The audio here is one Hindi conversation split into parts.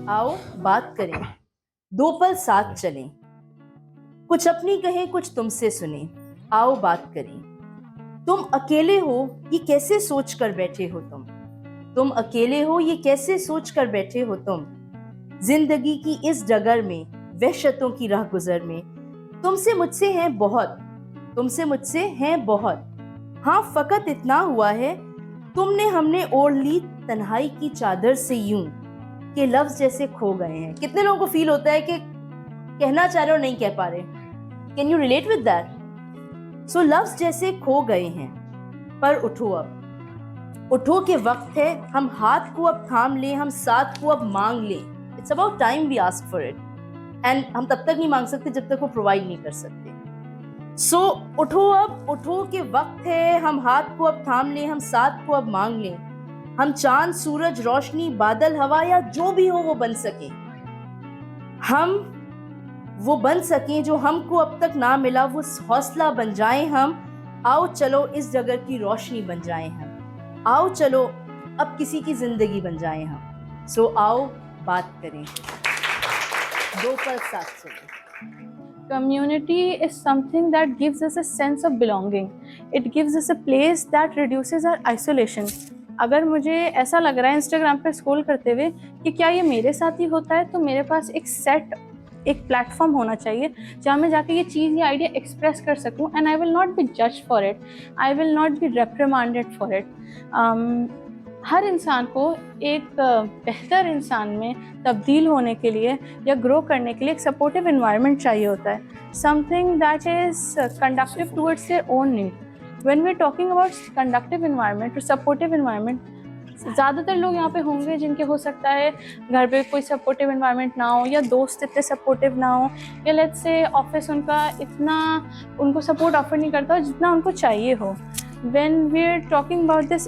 आओ बात करें, दो पल साथ चलें, कुछ अपनी कहें कुछ तुमसे सुने। आओ बात करें। तुम अकेले हो ये कैसे सोच कर बैठे हो तुम अकेले हो ये कैसे सोच कर बैठे हो तुम। जिंदगी की इस डगर में, वहशतों की राह गुजर में, तुमसे मुझसे हैं बहुत, तुमसे मुझसे हैं बहुत। हाँ फकत इतना हुआ है, तुमने हमने ओढ़ ली तन्हाई की चादर से यूं कि लफ्ज जैसे खो गए हैं। कितने लोगों को फील होता है कि कहना चाह रहे हो नहीं कह पा रहे? Can you relate with that? So लफ्ज जैसे खो गए हैं, पर उठो अब, उठो के वक्त है, हम हाथ को अब थाम लें, हम साथ को अब मांग लें। It's about time we ask for it, and हम तब तक नहीं मांग सकते जब तक वो प्रोवाइड नहीं कर सकते। सो उठो अब, उठो के वक्त है, हम हाथ को अब थाम लें, हम साथ को अब मांग लें। हम चांद सूरज रोशनी बादल हवा या जो भी हो वो बन सके, हम वो बन सकें जो हमको अब तक ना मिला, वो हौसला बन जाएं हम। आओ चलो इस जगह की रोशनी बन जाएं हम, आओ चलो अब किसी की जिंदगी बन जाएं हम। सो आओ बात करें, दो पल साथ चलें। Community is something that gives us a sense of belonging. It gives us a place that reduces our isolation. अगर मुझे ऐसा लग रहा है इंस्टाग्राम पर स्क्रॉल करते हुए कि क्या ये मेरे साथ ही होता है, तो मेरे पास एक प्लेटफॉर्म होना चाहिए जहाँ मैं जाके ये चीज़, ये आइडिया एक्सप्रेस कर सकूँ, and I will not be जज for it, I will not be reprimanded for it. हर इंसान को एक बेहतर इंसान में तब्दील होने के लिए या ग्रो करने के लिए एक सपोर्टिव इन्वायरमेंट चाहिए होता है, something that is conductive towards their own need. When we are talking about conductive environment और सपोर्टिव इन्वायरमेंट, ज़्यादातर लोग यहाँ पे होंगे जिनके हो सकता है घर पे कोई सपोर्टिव इन्वायरमेंट ना हो, या दोस्त इतने सपोर्टिव ना हो, या लेट्स से ऑफिस उनका इतना उनको सपोर्ट ऑफर नहीं करता जितना उनको चाहिए हो। When we're talking about this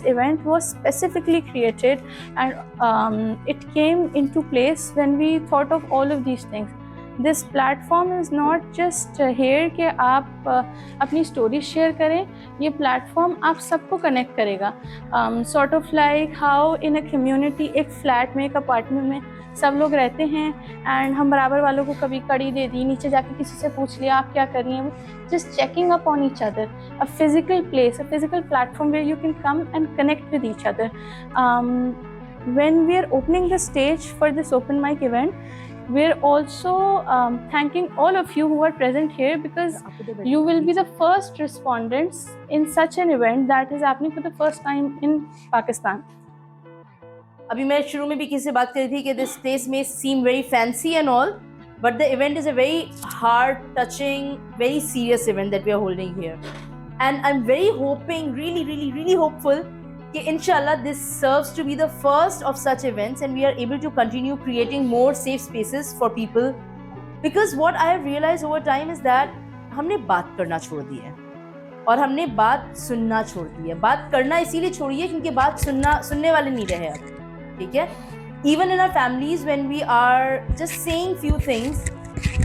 event was specifically created, and it came into place when we thought of all of these things. This platform is not just here कि आप अपनी स्टोरी शेयर करें, ये प्लेटफॉर्म आप सबको कनेक्ट करेगा। Sort of like how in a community, एक फ्लैट में, एक अपार्टमेंट में सब लोग रहते हैं, एंड हम बराबर वालों को कभी कड़ी दे दी, नीचे जाके किसी से पूछ लिया आप क्या कर रही हैं, just checking up on each other, a physical place, a physical platform where you can come and connect with each other. When we are opening the stage for this open mic event, we're also thanking all of you who are present here, because you will be the first respondents in such an event that is happening for the first time in Pakistan. अभी मैं शुरू में भी किसी से बात करी थी कि दिस प्लेस में seem very fancy and all, but the event is a very heart touching, very serious event that we are holding here, and I'm very hoping, really hopeful कि inshallah this serves to be the first of such events and we are able to continue creating more safe spaces for people, because what I have realized over time is that हमने बात करना छोड़ दी है और हमने बात सुनना छोड़ दी है। बात करना इसीलिए छोड़ी है क्योंकि बात सुनने वाले नहीं रहे अब, ठीक है। Even in our families when we are just saying few things,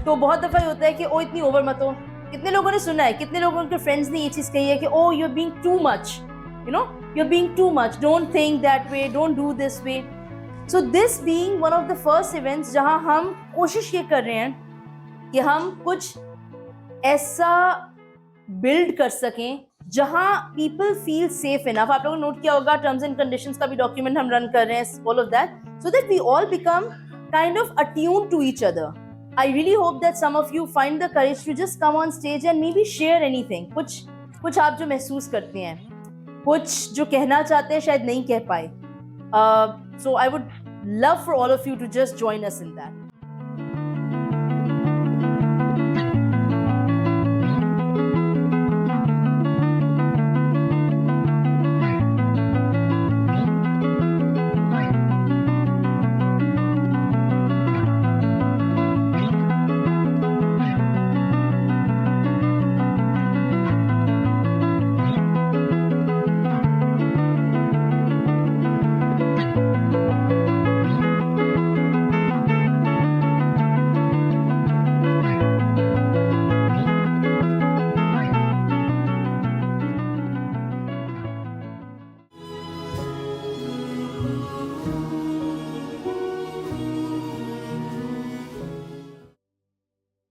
तो बहुत दफ़ा होता है कि ओ इतनी ओवर मत हो। कितने लोगों ने सुना है, कितने लोगों के फ्रेंड्स ने ये चीज़ कही है कि oh you are being too much, you know, you are being too much, don't think that way, don't do this way. So this being one of the first events जहाँ हम कोशिश ये कर रहे हैं कि हम कुछ ऐसा बिल्ड कर सकें जहां पीपल फील सेफ इनफ। आप लोगों ने नोट किया होगा टर्म्स एंड कंडीशंस का भी डॉक्यूमेंट हम रन कर रहे हैं, all of that, so that we all become kind of attune to each other. I really hope that some of you find the courage to just come on stage and maybe share anything, कुछ आप जो महसूस करते हैं, कुछ जो कहना चाहते हैं शायद नहीं कह पाए। So I would love for all of you to just join us in that.